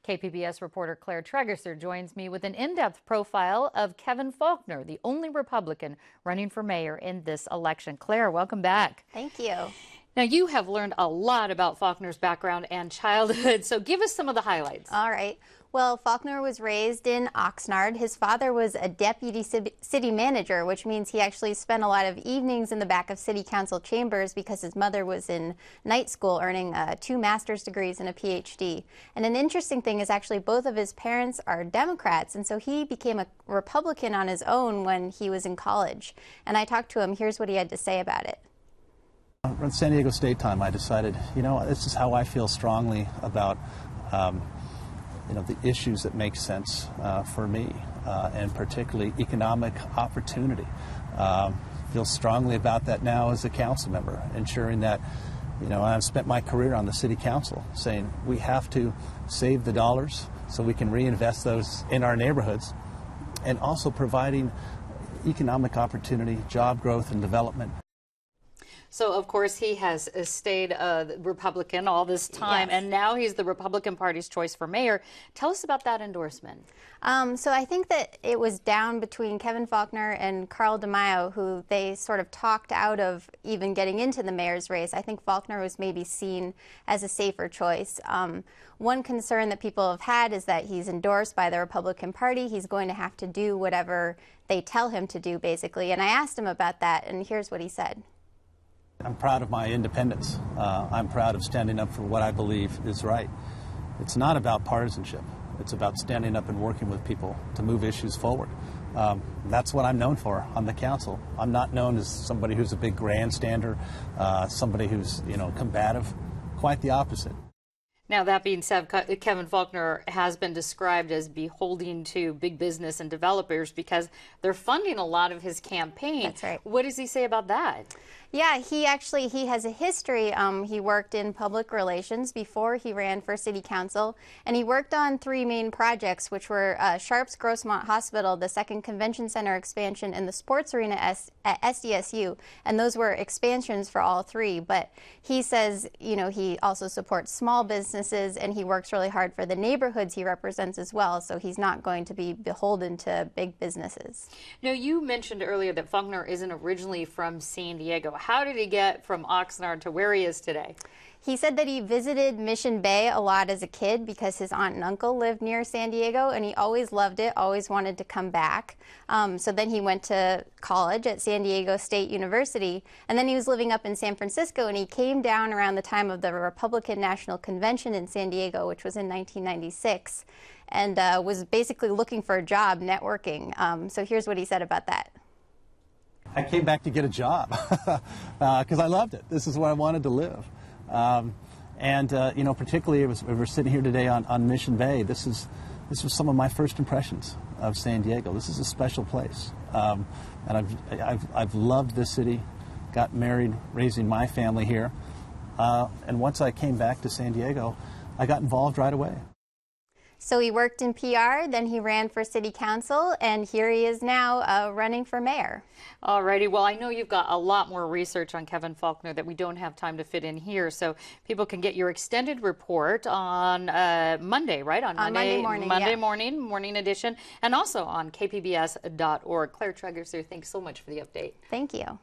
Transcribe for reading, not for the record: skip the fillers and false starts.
KPBS reporter Claire Tregerser joins me with an in-depth profile of Kevin Faulconer, the only Republican running for mayor in this election. Claire, welcome back. Thank you. Now, you have learned a lot about Faulconer's background and childhood, so give us some of the highlights. All right. Well, Faulconer was raised in Oxnard. His father was a deputy city manager, which means he actually spent a lot of evenings in the back of city council chambers because his mother was in night school earning 2 master's degrees and a PhD. And an interesting thing is actually both of his parents are Democrats, and so he became a Republican on his own when he was in college. And I talked to him. Here's what he had to say about it. Around San Diego State time, I decided, this is how I feel strongly about, the issues that make sense for me, and particularly economic opportunity. Feel strongly about that now as a council member, ensuring that, I've spent my career on the city council saying we have to save the dollars so we can reinvest those in our neighborhoods, and also providing economic opportunity, job growth, and development. So, of course, he has stayed Republican all this time, Yes. and now he's the Republican Party's choice for mayor. Tell us about that endorsement. So I think that it was down between Kevin Faulconer and Carl DeMaio, who they sort of talked out of even getting into the mayor's race. I think Faulconer was maybe seen as a safer choice. One concern that people have had is that he's endorsed by the Republican Party. He's going to have to do whatever they tell him to do, basically. And I asked him about that, and here's what he said. I'm proud of my independence. I'm proud of standing up for what I believe is right. It's not about partisanship. It's about standing up and working with people to move issues forward. That's what I'm known for on the council. I'm not known as somebody who's a big grandstander, somebody who's, combative. Quite the opposite. Now, that being said, Kevin Faulconer has been described as beholden to big business and developers because they're funding a lot of his campaign. That's right. What does he say about that? Yeah, he has a history. He worked in public relations before he ran for city council, and he worked on 3 main projects, which were Sharps Grossmont Hospital, the second convention center expansion, and the sports arena at SDSU, and those were expansions for all 3. But he says, he also supports small businesses, and he works really hard for the neighborhoods he represents as well, so he's not going to be beholden to big businesses. Now, you mentioned earlier that Faulconer isn't originally from San Diego. How did he get from Oxnard to where he is today? He said that he visited Mission Bay a lot as a kid because his aunt and uncle lived near San Diego, and he always loved it, always wanted to come back. So then he went to college at San Diego State University, and then he was living up in San Francisco, and he came down around the time of the Republican National Convention in San Diego, which was in 1996, and was basically looking for a job, networking. So here's what he said about that. I came back to get a job because I loved it. This is where I wanted to live. Particularly as we're sitting here today on Mission Bay, this was some of my first impressions of San Diego. This is a special place. And I've loved this city, got married, raising my family here. And once I came back to San Diego, I got involved right away. So he worked in PR, then he ran for city council, and here he is now running for mayor. All righty. Well, I know you've got a lot more research on Kevin Faulconer that we don't have time to fit in here, so people can get your extended report on Monday, right? On Monday morning, Monday morning edition, and also on kpbs.org. Claire Tregerser, thanks so much for the update. Thank you.